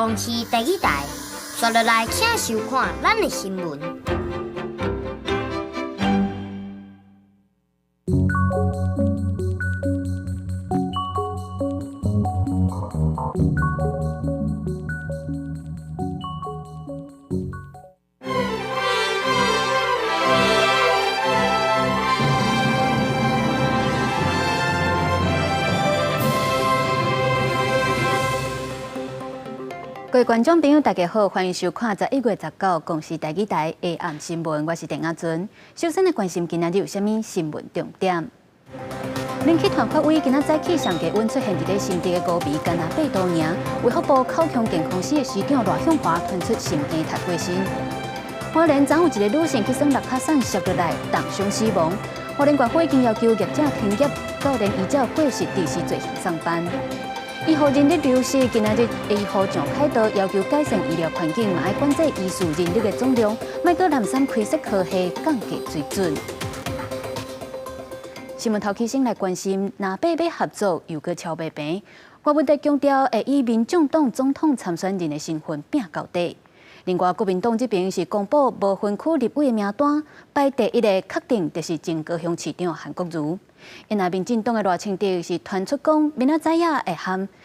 公司第几台，刷落来请收看咱的新闻。各位观众朋友，大家好，欢迎收看11月19公视第几台下暗新闻，我是郑雅纯。首先来关心今仔日有啥物新闻重点？人气团发委今仔早起上低温出现伫咧新竹的高鼻干那8度尔，卫福部口腔健康司的司长赖向华传出心肌脱过身。花莲昨有一个女性去算6卡送摔落来，当场死亡。花莲县府已经要求业者停业，到连依照过实地时罪行上班。医护人力流失，今仔日医护上开刀，要求改善医疗环境，嘛要管制医术人力的总量，莫搁滥散开设科系，降低水准。新闻头起先来关心，若爸要合作，又搁超白平。国文台强调，会以民众党总统参选人的身份拼到底。另外，国民党这边是公布无分区立委的名单，排第一个确定就是前高雄市长韩国瑜。因那民进党的赖清德是传出讲，明仔载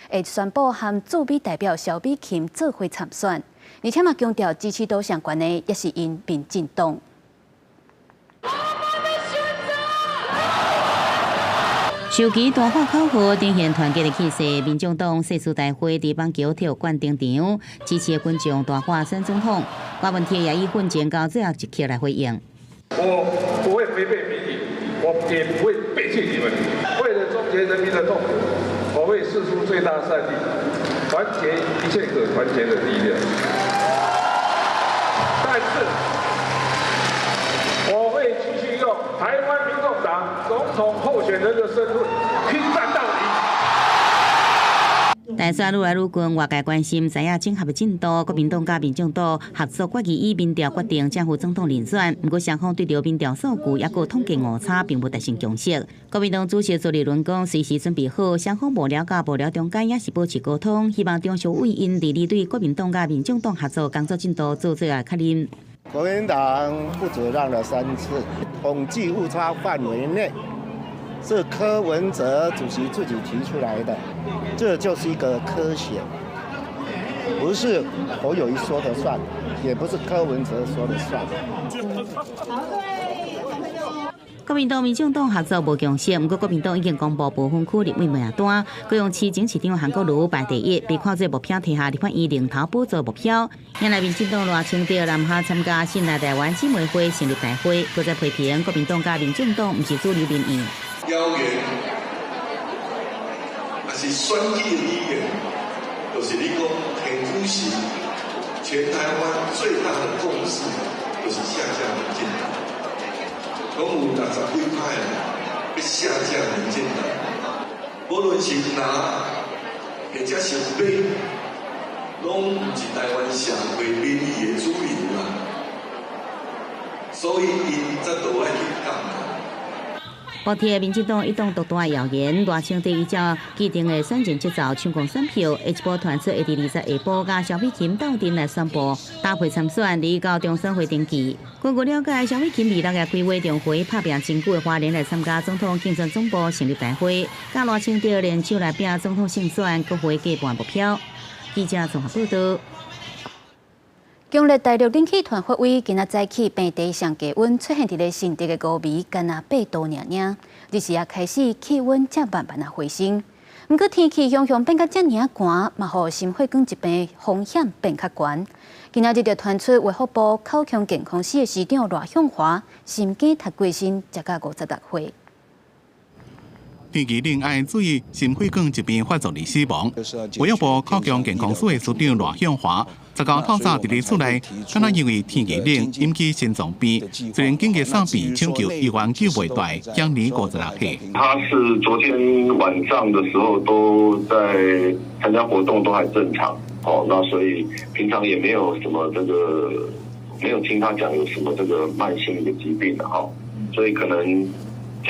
会宣布和驻美代表萧美琴做伙参选，而且嘛强调支持度上悬的也是因民进党。受其大化口号展现团结的气势，民众党世事大会伫板桥体育馆登场，支持的群众大化选总统。郭文铁也以奋战到最后一刻来回应。我不会违背民意，我也不会背弃你们。为了终结人民的痛苦，我会释出最大善力，团结一切可团结的力量。但是，我会继续用台湾民众党总统候选人的身份拼战到底。大选愈来愈近，外界关心知影整合的进度，国民党甲民众党合作决议以民调决定正副总统人选。不过双方对着民调数据也有统计误差，并无达成共识。国民党主席朱立伦讲，随时准备好，双方幕僚甲幕僚中间也是保持沟通，希望中小委因利对国民党甲民众党合作工作进度做最后确认。国民党不止让了3次，统计误差范围内。是柯文哲主席自己提出来的，这就是一个科学，不是侯友宜说的算，也不是柯文哲说的算。国民党、民众党合作无共识，不过国民党已经公布不分区立委名单，高雄市前市长韩国瑜排第一，被看作目标提下立法院领头补助目标。原来民进党赖清德南下参加新来台湾姊妹会成立大会，搁再批评国民党甲民众党不是主流民意。邀约，也是选举的语言，就是你讲天主是全台湾最大的共识，就是下架民进党。拢有60几派要下架民进党，无论是拿或者是买，拢唔是台湾社会民意的主流啦，所以因则都爱去讲。补贴民进党一党独大的谣言，赖清德依照既定的选前节奏抢攻选票，下一波传出会伫20下晡甲萧美琴斗阵来宣布搭配参选，离到中选会登记。根据了解，萧美琴26月开会中回拍拼真久的花莲来参加总统竞选总部成立大会，甲赖清德联手来拼总统胜选，各回计半目标。记者综合报道。强烈大陆人气团发委今仔早起平地上低温出现伫咧新竹的高鼻干那8度尔，日时也开始气温才慢慢回升。不过天气向变甲遮尔寒，嘛互心血管疾病风险变较悬。今仔日就传出卫福部口腔健康司的司长赖向华心肌脱过身，才到56岁。天气冷爱注意心血管疾病发作而死亡。卫福部口腔健康司的司长赖向华19透早伫咧厝内，敢若因为天气冷引起心脏病，虽然紧急送病抢救，医院救袂大，享年56岁。他是昨天晚上的时候都在参加活动，都还正常。那所以平常也没有什么没有听他讲有什么这个慢性的疾病的所以可能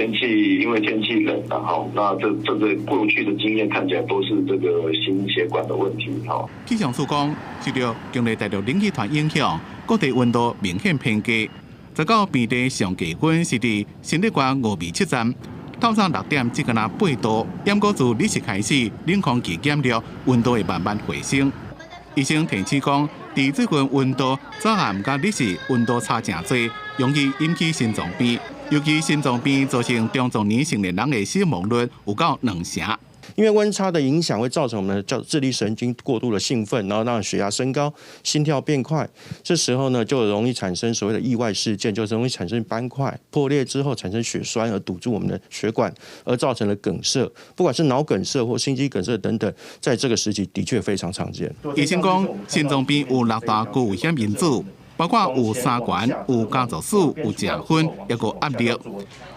因为天气冷了哈，那这个过去的经验看起来都是这个心血管的问题哈。气象署讲，受到境内大陆冷气团影响，各地温度明显偏低。再到平地上低温是伫新德关527站，透早6点只敢若8度，不过自日食开始，冷空气减弱，温度会慢慢回升。医生提醒讲，伫最近温度早暗甲日食温度差真多，容易引起心脏病，尤其心脏病造成中壮年成年人的死亡率有到2成。因为温差的影响会造成我们的自律神经过度的兴奋，然后让血压升高、心跳变快。这时候呢，就容易产生所谓的意外事件，就是容易产生斑块破裂之后产生血栓，而堵住我们的血管，而造成了梗塞。不管是脑梗塞或心肌梗塞等等，在这个时期的确非常常见。医生讲，心脏病有6大高危险因子。包括有三悬、有家族史、有食薰，也有压力。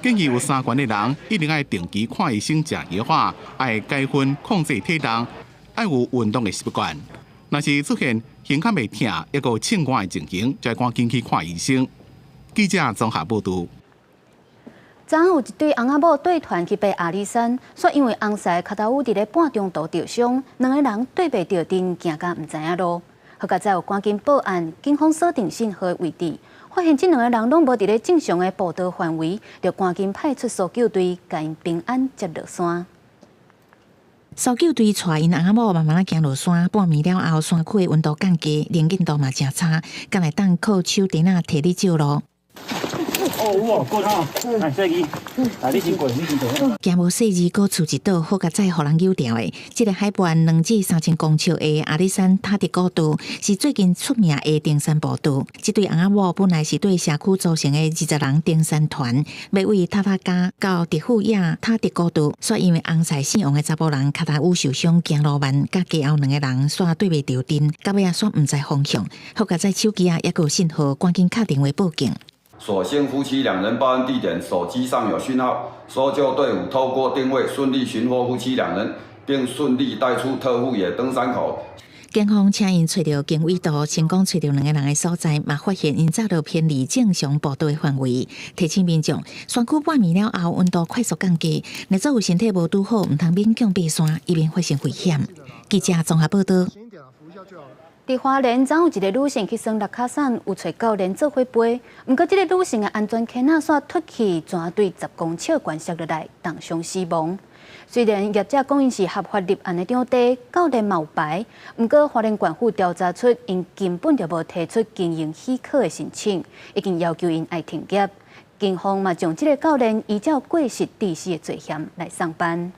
建议有三悬的人一定要定期看医生食药化，爱戒薰控制体重，爱有运动的习惯。若是出现胸腔袂痛，也有痉挛的情形，就要赶紧去看医生。记者综合报道。昨昏有一对翁仔某对团去爬阿里山，却因为翁婿脚头伫咧半中途受伤，两个人对袂着阵，行甲唔知影路。好佳在有赶紧报案，警方锁定信号位置，发现这两个人拢无伫咧正常的步道范围，就赶紧派出搜救队，将因平安接落山。搜救队带因翁仔某慢慢行落山，半暝了后，山区的温度降低，能见度嘛真差，敢来当靠手电仔摕你照路。哦，有过哈，来这个，来你先过，你先过。行无细字，搁厝一岛，好佳在互人诱调的。这个海拔2至3千公尺的阿里山塔迪高度，是最近出名的登山步道。这对翁仔某本来是对社区组成的20人登山团，要为塔塔加到迪富亚塔迪高度，却因为翁婿姓王的查甫人脚头有受伤，行路慢，甲家后两个人煞对袂着阵，到尾煞唔知方向。好佳在手机也有信号，赶紧打电话报警。所幸夫妻2人报案地点手机上有讯号，搜救队伍透过定位顺利寻获夫妻2人，并顺利带出特富野登山口。警方请因找到经纬度，成功找到两个人的所在，嘛发现因早就偏离正常步道的范围，提醒民众，山区半暝了后温度快速降低，若做有身体无拄好，唔通勉强爬山，以免发生危险。记者综合报道。伫花莲，昨有一个女性去耍六卡伞，有找教练做伙飞。不过，这个女性的安全牵仔线脱去，全对10公尺悬摔落来，当场死亡。虽然业者讲因是合法立案的场地，教练嘛有牌，不过花莲县府调查出因根本就无提出经营许可的申请，已经要求因爱停业。警方嘛将这个教练依照过失致死的罪嫌来上班。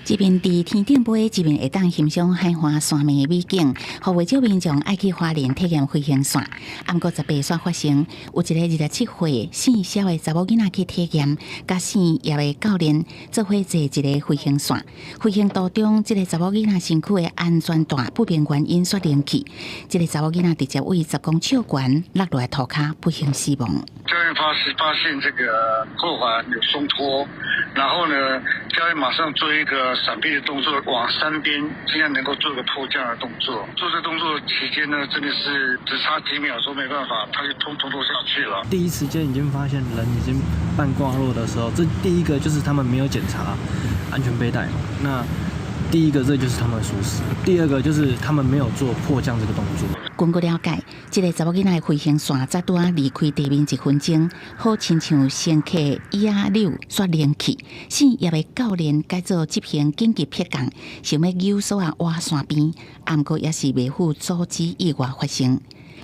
一边伫天顶飞，一边会当欣赏海花山面的美景。互未少民众爱去花莲体验飞行伞。暗过18线发生，有一个27岁姓肖的查某囡仔去体验，甲姓叶的教练做伙坐一个飞行伞。飞行途中，这个查某囡仔身躯的安全带不明原因煞冷去，这个查某囡仔直接为10公尺悬落落来涂骹，不幸死亡。教练发现这个后环有松脱，然后呢，教练马上做一个闪避的动作，往山边尽量能够做个迫降的动作。做这动作期间呢，真的是只差几秒钟，没办法，他就通下去了。第一时间已经发现人已经半挂落的时候，这第一个就是他们没有检查安全背带。那第一个这就是他们的疏失，第二个就是他们没有做迫降这个动作。根据了解，这个查某囡仔的飞行伞才拄啊离开地面1分钟，好亲像乘客椅仔钮煞冷去。姓叶的教练改做执行紧急迫降，想要救所啊挖山边，不过也是未赴阻止意外发生。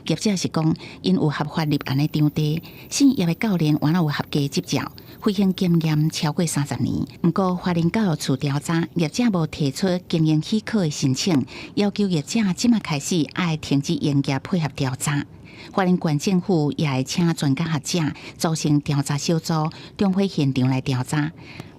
业者是讲，因有合法立案的场地，姓叶的教练原来有合格执照，飞行经验超过30年。不过，花莲教育处调查，业者无提出经营许可的申请，要求业者即马开始爱停止营业配合调查。花莲县政府也会请专家学者组成调查小组，中回现场来调查。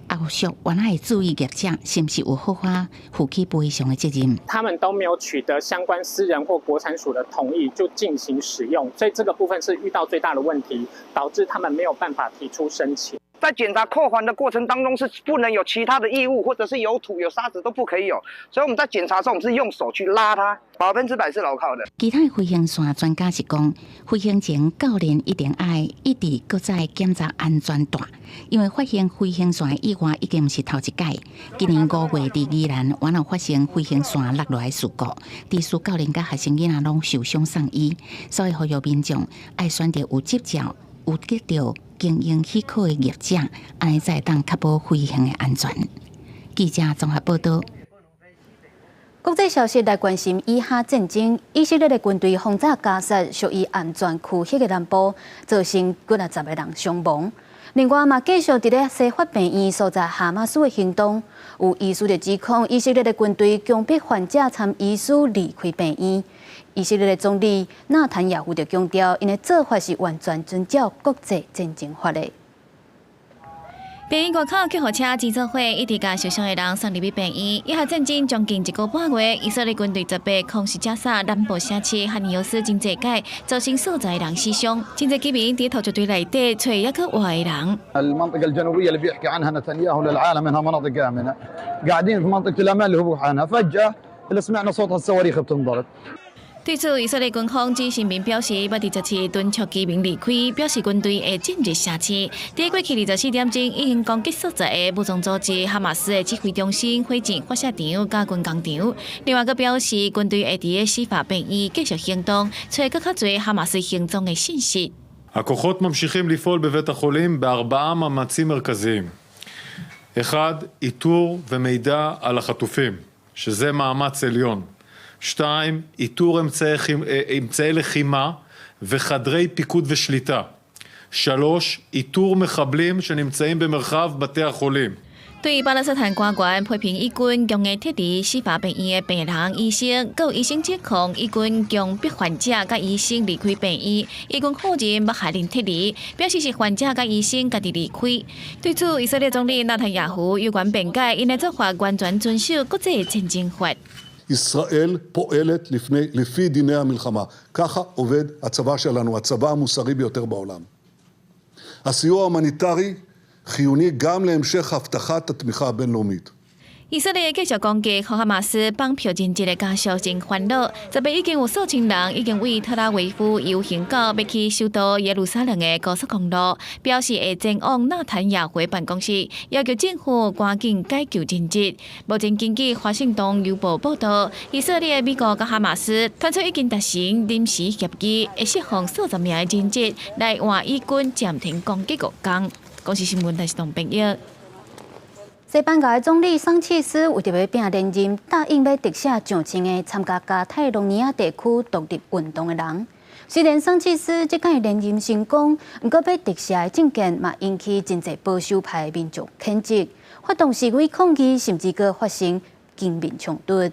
后续原来会注意业者是不是有合法负起赔偿的责任。他们都没有取得相关私人或国产署的同意就进行使用，所以这个部分是遇到最大的问题，导致他们没有办法提出申请。在检查扣环的过程当中是不能有其他的异物，或者是有土有沙子都不可以有，所以我们在检查的时候，我们是用手去拉它，100%是牢靠的。其他飞行线专家是讲，飞行前教练一定要一直搁再检查安全带，因为发现飞行线意外已经不是头一届。今年5月伫宜兰原来发生飞行线落落来事故，地数教练甲学生囡仔拢受伤送医，所以呼吁民众爱选择有执照、有得到经营许可的业者，安尼才会当确保飞行的安全。记者综合报道。国际消息来关心以哈战争，以色列的军队轰炸加沙属于安全区迄个南部，造成10个人伤亡。另外嘛，继续伫咧西法病院所在哈马斯的行动，有以色列指控以色列的军队强迫患者参医师离开病院。以色列的总理纳坦雅胡就强调，因的做法是完全遵照国际战争法的。病院外口救护车制作会一直将受伤的人送入去病院。以哈战争将近1个半月，以色列军队18空袭加沙南部城市汉尼奥斯真济界，造成数十个人死伤。真济居民伫突击队内底找抑去活的人。المنطقة الجنوبية اللي بيحكي عنها نتنياهو للعالم انها مناطق آمنة، قاعدين في منطقة الأمان اللي هو عنها، فجأة اللي سمعنا صوت الصواريخ بتنضرب。对此，以色列军方指新民表示，要伫17日敦促居民离开，表示军队会进入城市。伫过去24点钟，已经攻击数十个武装组织哈马斯的指挥中心、火箭发射场、加军工场。另外，佮表示军队会伫司法病院继续行动，找更较多哈马斯行踪的信息。הכוחות ממשיכים לפעול בבית החולים ב4 מאמצים מרכזיים. 1. איתור ומידע על החטופים, שזה מאמץ עליון. 2. איתור אמצעי לחימה וחדרי פיקוד ושליטה. 3. איתור מחבלים שנמצאים במרחב בתי החולים. 对巴勒斯坦官员批评以军强硬撤离司法病院的病人、医生，佮医生指控以军强迫患者甲医生离开病院。以军否认要下令撤离，表示是患者甲医生家己离开。对此，以色列总理纳坦雅胡有关辩解，因的做法完全遵守国际战争法。ישראל פועלת לפי דיני המלחמה. ככה עובד הצבא שלנו, הצבא המוסרי ביותר בעולם. הסיוע ההומניטרי חיוני גם להמשך הבטחת התמיכה הבינלאומית. 以色列继续攻击哈马斯绑票人质的家属真烦恼。18已经有数千人已经为特拉维夫游行到要去首都耶路撒冷的高速公路，表示会前往纳坦雅胡办公室，要求政府赶紧解救人质。目前根据华盛顿邮报报道，以色列、美国甲哈马斯传出已经达成临时协议，会释放数十名的人质，来换以军暂停攻击国港。公司新闻台是同朋友。西班牙的总理桑切斯为着要拼连任，答应要特赦上千个参加加泰隆尼亚地区独立运动的人。虽然桑切斯即届连任成功，不过要特赦的政见嘛引起真侪保守派民众谴责，发动示威抗议，甚至阁发生警民冲突。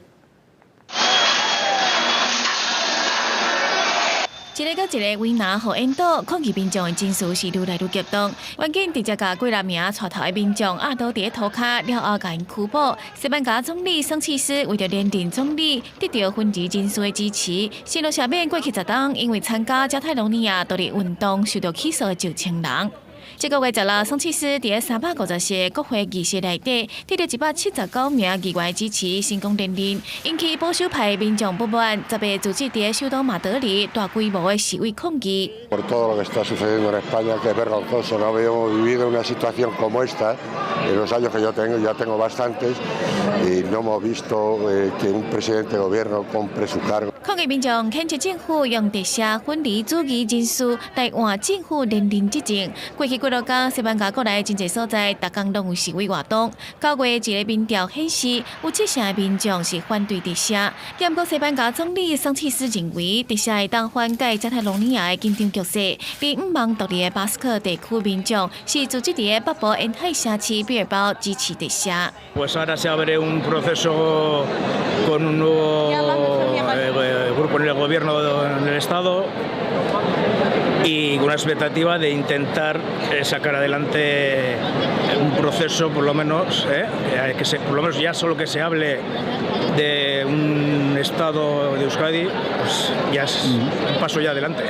一个甲一个为难互引导，抗议民众的情绪是愈来愈激动。原警直接甲几十名带头的民众压倒伫涂骹，了后甲因拘捕。西班牙总理桑切斯为着连任总理，得到分治人士的支持。新罗下面过去10天，因为参加加泰隆尼亚独立运动受到起诉的9千人。这个月16，桑切斯伫350席国会议席内底，得到179名议员支持，成功连任，引起保守派民众不满。18组织伫首都马德里大规模的示威抗议。Por todo lo que está sucediendo en España, que es vergonzoso, no habíamos vivido una situación como esta en los años que yo tengo, ya tengo bastantes, y no hemos visto que un presidente de gobierno compre su cargo. 抗议民众谴责政府用特赦分离主义人士来换政府连任执政。过去几多天，西班牙国内真侪所在，逐天拢有示威活动。9月一个民调显示，有7成的民众是反对特赦。不过，西班牙总理桑切斯认为，特赦会当缓解加泰隆尼亚的紧张局势。而5万独立的巴斯克地区民众是组织伫北部沿海城市比尔包支持特赦。Pues ahora se abre un proceso con un nuevo grupo en el gobierno en el Estado y con una expectativa de intentar sacar adelante un proceso, por lo menos, por lo menos ya solo que se hable de un Estado de Euskadi, pues ya es un paso ya adelante.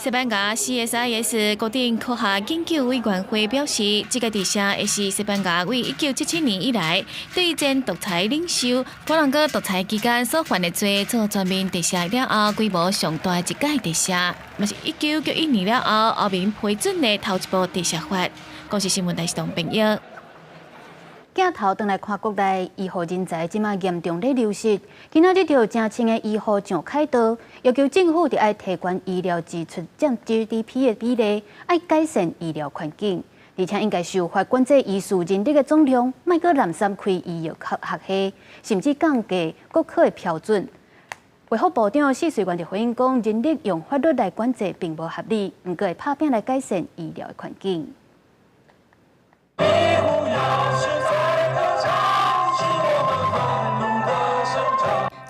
西班牙 CSIS 国定科学研究委员会表示，这个地下也是西班牙为1977年以来对前独裁领袖波朗哥独裁期间所犯的罪做全面地下了后规模上大一届地下，也是1991年了后欧盟批准的头一部地下法。国视新闻台是同朋友。镜头转来看国内医护人才，即马严重在流失。今仔日就正青的医护上开刀，要求政府要提高医疗支出占 GDP 的比例，要改善医疗环境，而且应该修法管制医师人力的总量，莫阁滥散开医药学系，甚至降低国科的标准。卫福部长许瑞元就回应讲，人力用法律来管制并无合理，毋过会拍拼来改善医疗的环境。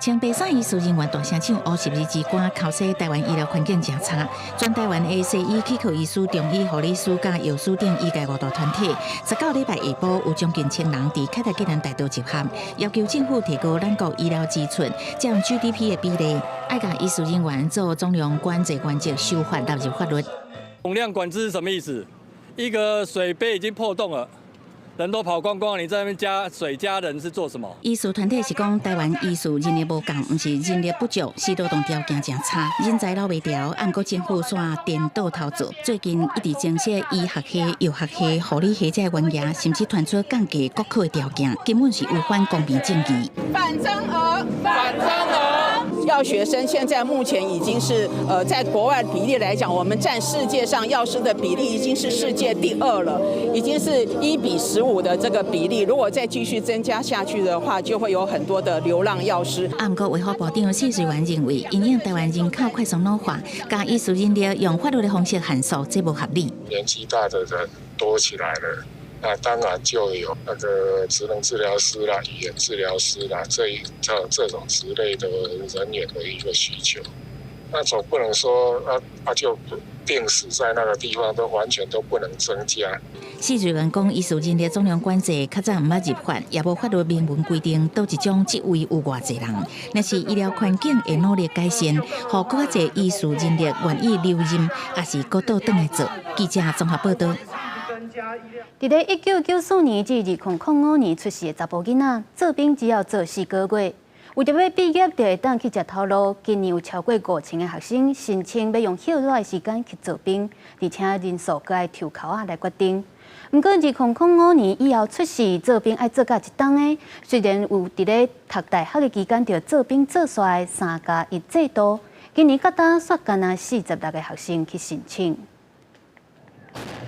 青白山医师人员大声唱52支歌，口说台湾医疗环境真差。全台湾的西医、气科医师、中医、护理师、甲药师等医界5大团体，19礼拜下晡有将近1000人伫凯达格兰大道集合，要求政府提高咱国医疗支出占 GDP 的比例，爱甲医师人员做总量管制原则修法纳入法律。总量管制是什么意思？一个水杯已经破洞了。人都跑光光，你在那边加水加人是做什么？医师团体是讲，台湾医师人力无够，不是人力不足，是劳动条件真差，人才留袂调。按国政府煞颠倒头做，最近一直增设医学系、药学系、护理系这原则，甚至传出降低国考的条件，根本是违反公平正义。反增额，反增额。药学生现在目前已经是在国外比例来讲，我们占世界上药师的比例已经是世界第2了，已经是1比15的这个比例。如果再继续增加下去的话，就会有很多的流浪药师。不过，卫福部长许瑞元认为，因应台湾人口快速老化，加医师人力用法律的方式限缩，这不合理。年纪大的人多起来了。那当然就有那个职能治疗师啦、语言治疗师啦这种职类的人员的一个需求。那总不能说就定死在那个地方，都完全都不能增加。许瑞元讲，医师人力总量管制较早毋捌入法，也无法律明文规定倒一种职位有偌济人。若是医疗环境会努力改善，互更较侪医师人力愿意留任，也是搁倒转来做。记者综合报道。伫咧1994年至2005年出世的查甫囡仔，做兵只要做4个月。为着要毕业，就会当去食头路。今年有超过5000个学生申请要用休热的时间去做兵，而且人数搁爱抽考来决定。不过2005年以后出世做兵爱做甲一档的，虽然有伫咧读大学的期间就做兵做煞3+1制度，今年到当煞干那46个学生去申请。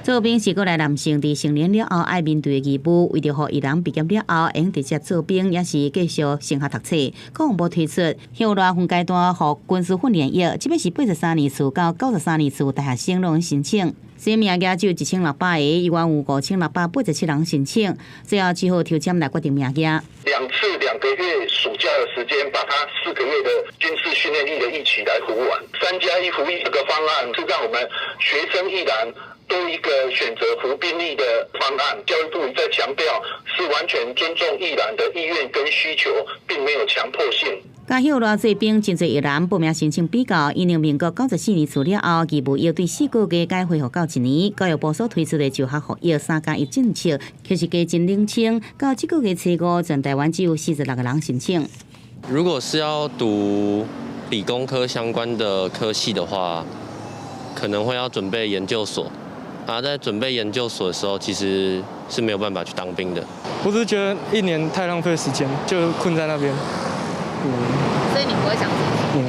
做兵是国内男性伫成年了后爱面对的义务，为着互伊人毕业了后用直接做兵，也是继续升学读册。国防部推出休热分阶段互军事训练役，即摆是83年次到93年次大学生拢申请。新名额只有1600个，以往有5687人申请，最后只好抽签来决定名额。2次2个月暑假的时间，把它4个月的军事训练役的一起来服完。3+1服役这个方案是让我们学生役男多一个选择服兵役的方案。教育部一再强调，是完全尊重役男的意愿跟需求，并没有强迫性。甲休热做兵，真侪役男报名申请比较，因为民国94年次了后，义务要对4个月改恢复到1年。教育部所推出的就学服役3+1政策，就是加真冷清。到这个月初5，全台湾只有46个人申请。如果是要读理工科相关的科系的话，可能会要准备研究所。在准备研究所的时候，其实是没有办法去当兵的。我只是觉得1年太浪费时间，就困在那边。所以你不会想自己。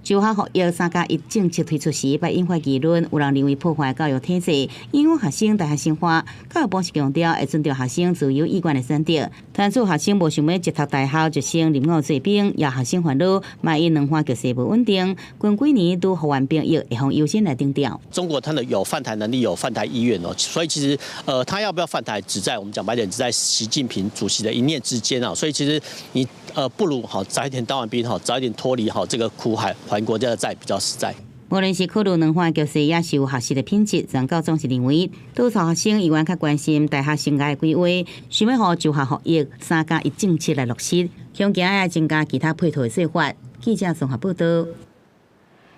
就学服役3+1政策推出时，捌引发议论，有人认为破坏教育体制，影响学生大学生活。教育部是强调会尊重学生自由意愿的选择。但是学生无想要直读大学，就先入伍做兵，也学生烦恼，万一两岸局势不稳定，过几年都服完兵役会方优先来定调。中国它的有犯台能力，有犯台意愿哦，所以其实他要不要犯台，只在我们讲白点，只在习近平主席的一念之间啊。所以其实你不如早一点当完兵，早一点脱离这个苦海。还国家的债比较实在。无论是考虑两岸局势，也是有学习的品质，原告总是认为，多数学生依然较关心大学生涯的规划，想要互就学服役3+1政策来落实，恐惊要增加其他配套的说法。记者综合报道。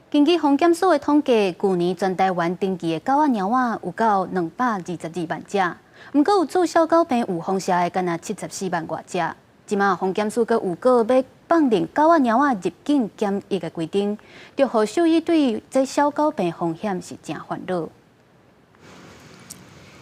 根据防检署的统计，去年全台湾登记的狗仔猫仔有到222万只，不过有注小狗病有风险的，敢若74万外只。即马防检署阁有个要放令狗仔猫仔入境检疫的规定，着互兽医对这小狗病风险是真烦恼。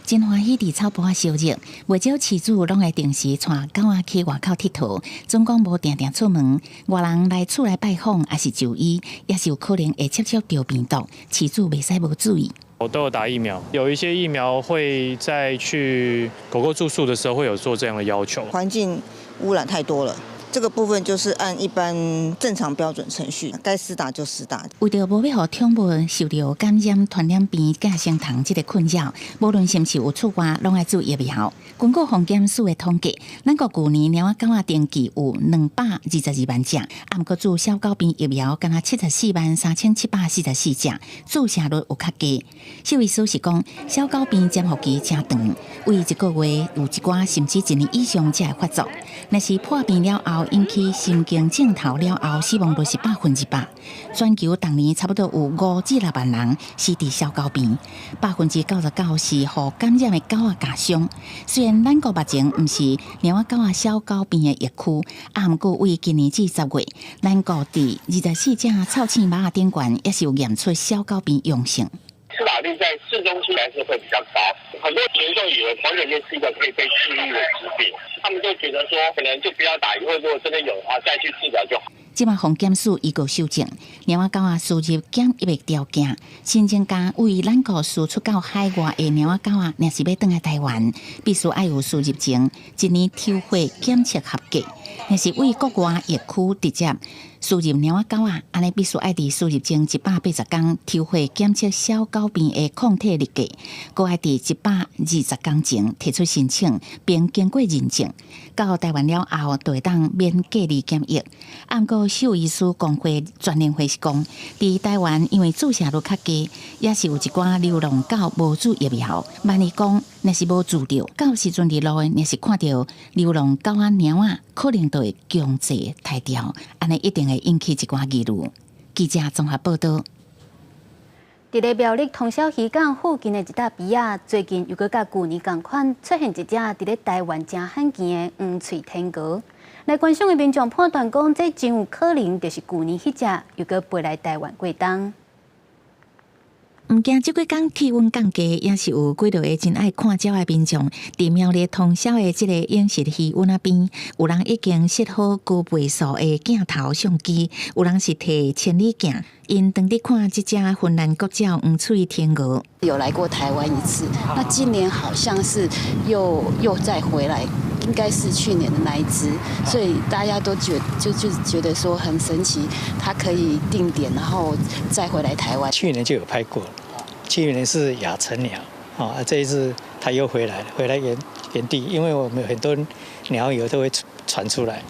真欢喜伫草坡烧热，袂少饲主拢会定时带狗仔去外口佚佗，总讲无定定出门，外人来厝来拜访，也是就医，也是有可能会接触到病毒，饲主袂使无注意。我都有打疫苗，有一些疫苗会在去狗狗住宿的时候会有做这样的要求。环境污染太多了，这个部分就是按一般正常标准程序，该施打就施打。为着无要互宠物受到感染、传染病、甲升糖这个困扰，无论是毋是有出外，拢爱注疫苗。根据防检署的统计，咱国去年猫仔狗仔登记有222万只，啊，毋过注小狗病疫苗敢若74万3744只，注射率有较低。兽医师是讲，小狗病潜伏期真长，为1个月有一寡甚至1年以上才会发作。若是破病了后，引起神经症头了后，死亡率是100%。全球当年差不多有5至6万人死伫小狗病，99%是互感染的狗仔家伤。虽然咱国目前毋是猫仔狗仔小狗病的疫区，啊，毋过为今年至10月，咱国伫24只臭罄猫仔顶悬，也是有验出小狗病阳性。施打率在市中心还是会比较高，很多民众以为狂犬病是一个可以被治愈的疾病，他们就觉得说可能就不要打，因为如果真的有的话再去治疗就好。即马防检署已告修正，猫仔狗仔输入检疫的条件，新增加为咱国输出到海外的猫仔狗仔，若是要返来台湾，必须爱有输入前1年抽血检测合格。若是为国外疫区直接输入猫仔狗仔，安尼必须爱伫输入前180天抽血检测小狗病的抗体日价，搁爱伫120天前提出申请，并经过认证，到台湾了后，就会当免隔离检疫。按过兽医师工会专联会是讲，伫台湾因为注射率较低，也是有一寡流浪狗无注疫苗。万一讲若是无注到，到时阵伫路的，若是看到流浪狗仔、猫仔，可能就会强制抬掉，安尼一定会引起一寡议论。记者综合报道。伫咧苗栗通霄渔港附近的一笪陂仔，最近又搁甲去年同款出现一只伫咧台湾真罕见的黄喙天鹅。来观赏的民众判断讲，这真有可能就是去年迄只又搁飞来台湾过冬。毋惊即几天气温降低，也是有几多个真爱看鸟的民众。伫苗栗通霄的即个影视渔湾仔边，有人已经设好高倍数的镜头相机，有人是摕千里镜，因当伫看即只芬兰国鸟黄喙天鹅。有来过台湾一次，那今年好像是又再回来。应该是去年的那一只，所以大家都觉得说很神奇，它可以定点，然后再回来台湾。去年就有拍过，去年是亚成鸟，这一次它又回来原地，因为我们有很多鸟友都会传出来。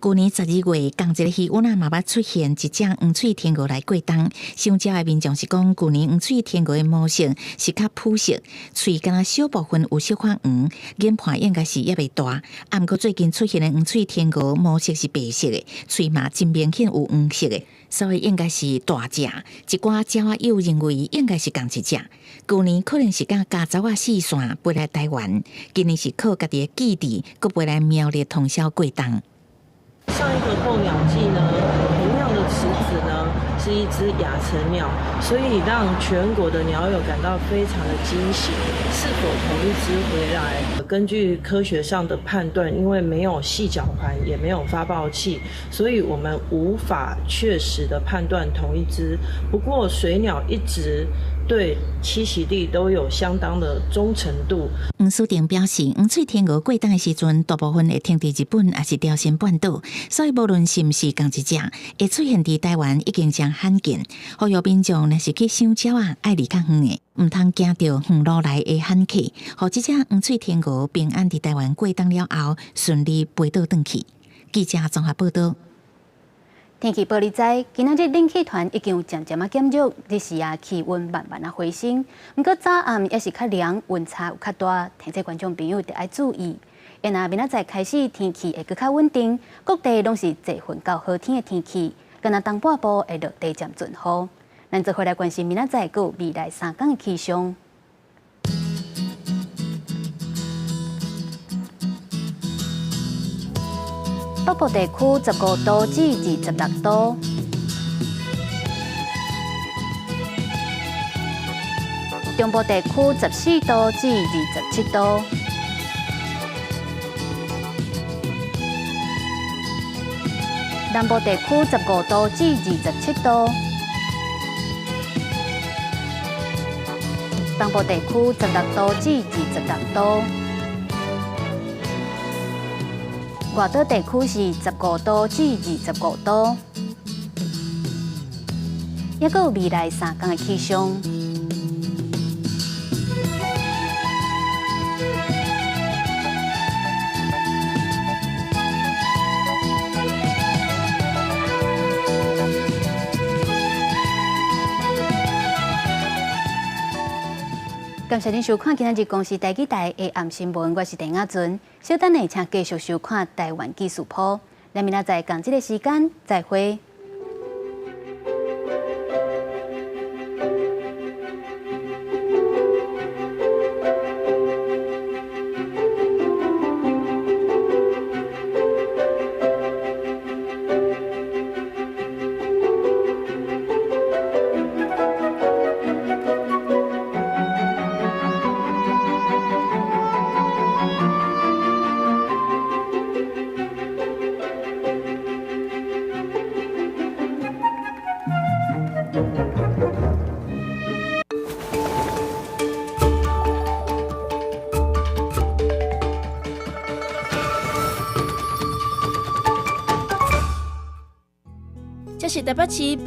去年12月，同一个渔湾仔嘛捌出现一只黄喙天鹅来过冬。上鸟的民众是讲，去年黄喙天鹅的模式是较朴实，喙敢若小部分有小块黄，眼盘应该是也袂大。啊，毋过最近出现的黄喙天鹅模式是白色的，喙嘛真明显有黄色的，所以应该是大只。一寡鸟仔友认为应该是同一只。去年可能是甲家族仔四散飞来台湾，今年是靠家己的基地，搁飞来苗栗通霄过冬。上一个候鸟季呢，同样的池子呢是一只亚成鸟，所以让全国的鸟友感到非常的惊喜。是否同一只回来？根据科学上的判断，因为没有细脚环，也没有发报器，所以我们无法确实的判断同一只。不过水鸟一直对栖息地都有相当的忠诚度。黄书定表示，黄喙天鹅过冬的时阵，大部分会停伫日本，也是朝鲜半岛，所以无论是毋是同一只，会出现伫台湾已经真罕见。呼吁民众若是去赏鸟啊，爱离较远的，毋通惊到远路来的罕客，互即只黄喙天鹅平安伫台湾过冬了后，顺利飞倒转去。记者综合报道。天气报你知，今仔日冷气团已经有渐渐减弱，日时气温慢慢回升。不过早暗也是较凉，温差有较大，天气观众朋友得爱注意。因明仔载开始天气会更较稳定，各地拢是侪云到好天的天气。今仔东半部会落地渐阵雨。咱再回来关心明仔载有未来3天的气象。北部地区15度至26度，中部地区14度至27度，南部地区15度至27度，东部地区16度至26度。外岛地区是15度至25度，也有未来3天的气象。感谢您收看今仔日公视台记台的暗新闻，我是陈雅纯。稍等下，请继续收看台湾技术谱。咱明仔载同一个时间再会。这是台北市